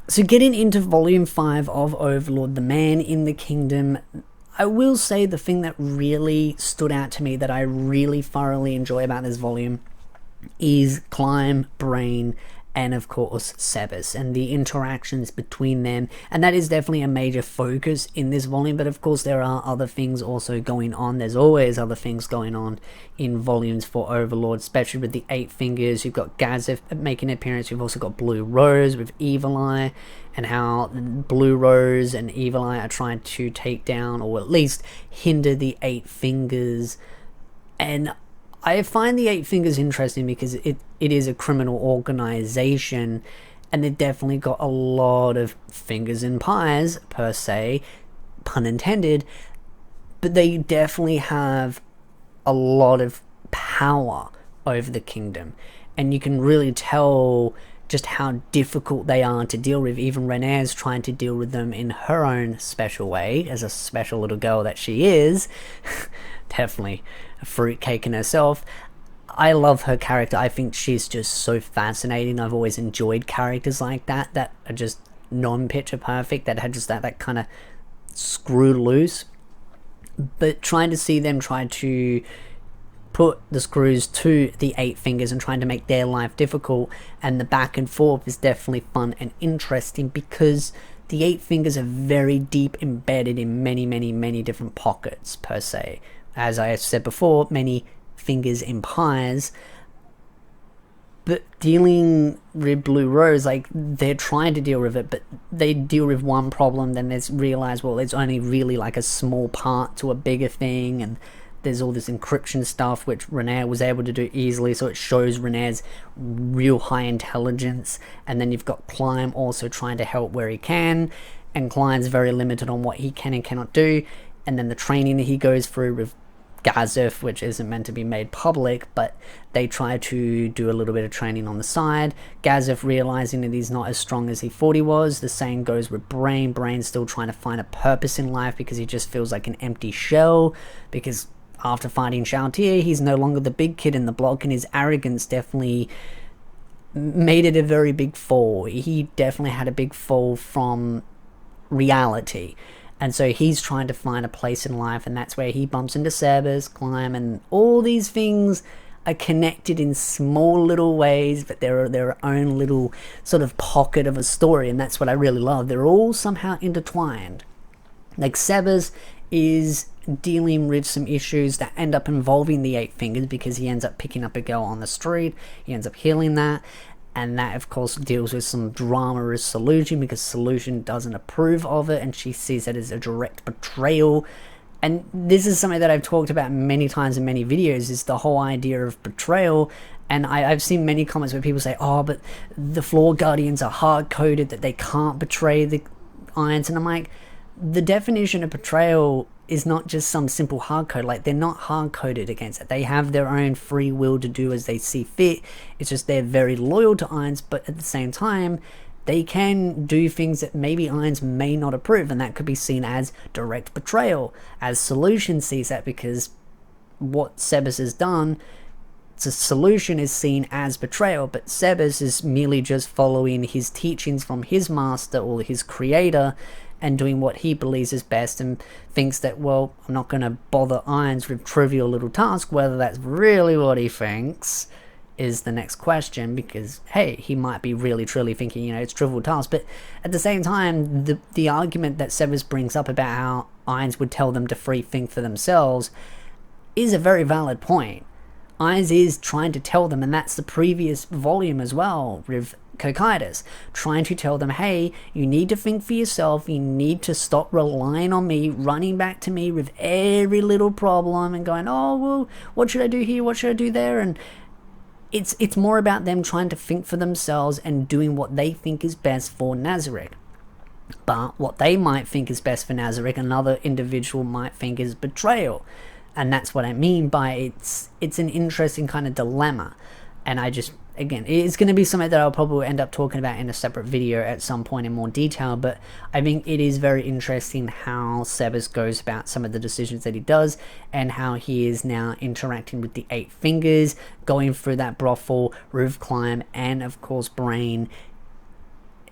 So getting into volume 5 of Overlord, The Man in the Kingdom, I will say the thing that really stood out to me that I really thoroughly enjoy about this volume is Climb, Brain, and of course Sebas, and the interactions between them, and that is definitely a major focus in this volume. But of course there are other things also going on. There's always other things going on in volumes for Overlord, especially with the 8 Fingers. You've got Gazef making an appearance. You've also got Blue Rose with Evil Eye, and how Blue Rose and Evil Eye are trying to take down, or at least hinder, the 8 Fingers. And I find the 8 Fingers interesting because it is a criminal organization, and they definitely got a lot of fingers in pies, per se, pun intended, but they definitely have a lot of power over the kingdom, and you can really tell just how difficult they are to deal with. Even Renee's trying to deal with them in her own special way, as a special little girl that she is. Definitely a fruitcake in herself. I love her character. I think she's just so fascinating. I've always enjoyed characters like that are just non-picture perfect, that had just that kind of screw loose. But trying to see them try to put the screws to the 8 Fingers and trying to make their life difficult, and the back and forth is definitely fun and interesting, because the 8 Fingers are very deep embedded in many different pockets, per se. As I said before, many fingers in pies. But dealing with Blue Rose, like, they're trying to deal with it, but they deal with one problem, then they realize, well, it's only really like a small part to a bigger thing, and there's all this encryption stuff which Renee was able to do easily, so it shows Renee's real high intelligence. And then you've got Climb also trying to help where he can, and Climb's very limited on what he can and cannot do. And then the training that he goes through with Gazef, which isn't meant to be made public, but they try to do a little bit of training on the side. Gazef realizing that he's not as strong as he thought he was. The same goes with Brain. Brain's still trying to find a purpose in life because he just feels like an empty shell, because after fighting Shoutir, he's no longer the big kid in the block, and his arrogance definitely made it a very big fall. He definitely had a big fall from reality. And so he's trying to find a place in life, and that's where he bumps into Sebas, Climb, and all these things are connected in small little ways, but they're their own little sort of pocket of a story, and that's what I really love. They're all somehow intertwined. Like, Sebas is dealing with some issues that end up involving the 8 Fingers, because he ends up picking up a girl on the street, he ends up healing that, and that of course deals with some drama with Solution, because Solution doesn't approve of it, and she sees it as a direct betrayal. And this is something that I've talked about many times in many videos, is the whole idea of betrayal. And I've seen many comments where people say, oh, but the Floor Guardians are hard-coded, that they can't betray the Irons, and I'm like, the definition of betrayal is not just some simple hard code. Like, they're not hard coded against it. They have their own free will to do as they see fit. It's just they're very loyal to Irons, but at the same time, they can do things that maybe Irons may not approve, and that could be seen as direct betrayal, as Solution sees that, because what Sebas has done, the Solution is seen as betrayal, but Sebas is merely just following his teachings from his master or his creator, and doing what he believes is best, and thinks that, well, I'm not going to bother Irons with trivial little tasks. Whether that's really what he thinks is the next question, because, hey, he might be really truly thinking, you know, it's trivial tasks. But at the same time, the argument that Sebas brings up about how Irons would tell them to free think for themselves is a very valid point. Irons is trying to tell them, and that's the previous volume as well, with Cocytus, trying to tell them, hey, you need to think for yourself, you need to stop relying on me, running back to me with every little problem, and going, oh, well, what should I do here, what should I do there? And it's more about them trying to think for themselves and doing what they think is best for Nazarick. But what they might think is best for Nazarick, another individual might think is betrayal. And that's what I mean by it's an interesting kind of dilemma. And I just, again, it's going to be something that I'll probably end up talking about in a separate video at some point in more detail, but I think it is very interesting how Sebas goes about some of the decisions that he does, and how he is now interacting with the 8 Fingers, going through that brothel, roof climb, and of course Brain.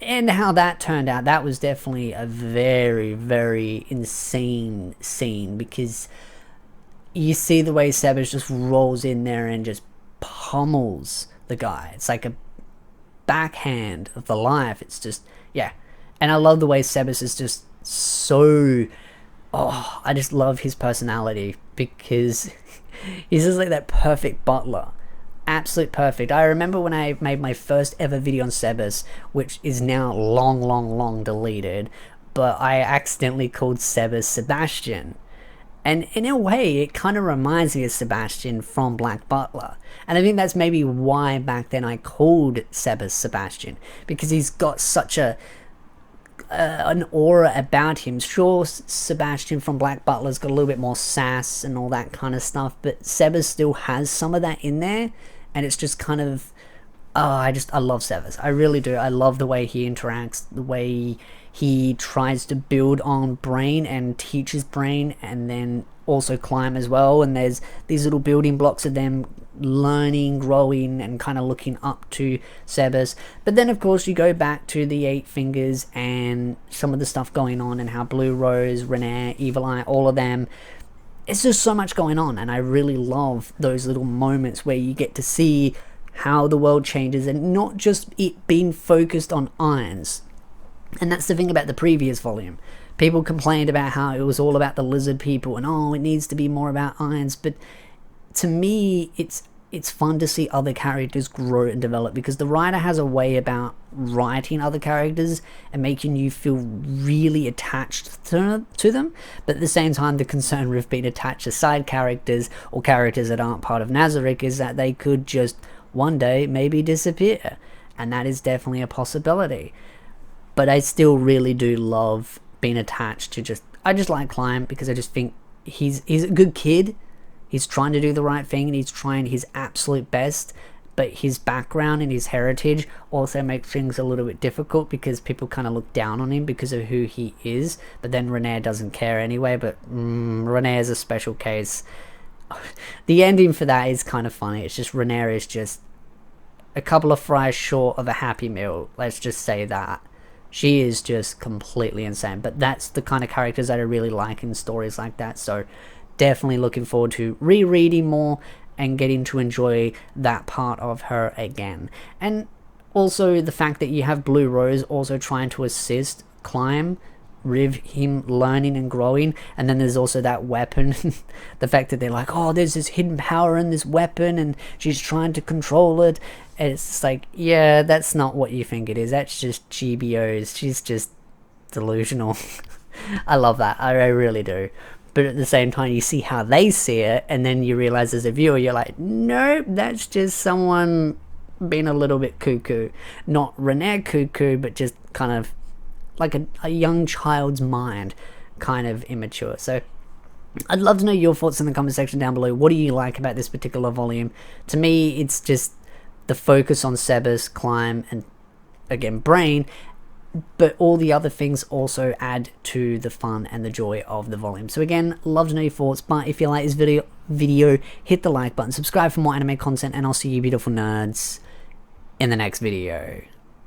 And how that turned out, that was definitely a very, very insane scene, because you see the way Sebas just rolls in there and just pummels the guy. It's like a backhand of the life. It's just, yeah. And I love the way Sebas is just so, oh, I just love his personality, because he's just like that perfect butler. Absolute perfect. I remember when I made my first ever video on Sebas, which is now long deleted, but I accidentally called Sebas Sebastian. And in a way, it kind of reminds me of Sebastian from Black Butler. And I think that's maybe why back then I called Sebas Sebastian, because he's got such an aura about him. Sure, Sebastian from Black Butler's got a little bit more sass and all that kind of stuff, but Sebas still has some of that in there, and it's just kind of, I love Sebas. I really do. I love the way he interacts, the way he tries to build on Brain and teach his Brain, and then also Climb as well. And there's these little building blocks of them learning, growing, and kind of looking up to Sebas. But then, of course, you go back to the Eight Fingers and some of the stuff going on, and how Blue Rose, Renair, Evil Eye, all of them. It's just so much going on, and I really love those little moments where you get to see how the world changes, and not just it being focused on Irons. And that's the thing about the previous volume. People complained about how it was all about the lizard people, and it needs to be more about Irons. But to me, it's fun to see other characters grow and develop, because the writer has a way about writing other characters and making you feel really attached to them. But at the same time, the concern with being attached to side characters or characters that aren't part of Nazarick is that they could just one day maybe disappear, and that is definitely a possibility. But I still really do love being attached to I just like Climb, because I just think he's a good kid. He's trying to do the right thing, and he's trying his absolute best, but his background and his heritage also makes things a little bit difficult, because people kind of look down on him because of who he is. But then Renair doesn't care anyway, but Renair is a special case. The ending for that is kind of funny. It's just Renair is just a couple of fries short of a Happy Meal. Let's just say that. She is just completely insane. But that's the kind of characters that I really like in stories like that. So definitely looking forward to rereading more and getting to enjoy that part of her again. And also the fact that you have Blue Rose also trying to assist Climb with him learning and growing. And then there's also that weapon. The fact that they're like, there's this hidden power in this weapon, and she's trying to control it. And it's like, yeah, that's not what you think it is. That's just GBOs. She's just delusional. I love that. I really do. But at the same time, you see how they see it, and then you realize as a viewer, you're like, nope, that's just someone being a little bit cuckoo. Not Renair cuckoo, but just kind of like a young child's mind, kind of immature. So I'd love to know your thoughts in the comment section down below. What do you like about this particular volume? To me, it's just the focus on Sebas, Climb, and again, Brain. But all the other things also add to the fun and the joy of the volume. So again, love to know your thoughts. But if you like this video, hit the like button, subscribe for more anime content, and I'll see you beautiful nerds in the next video.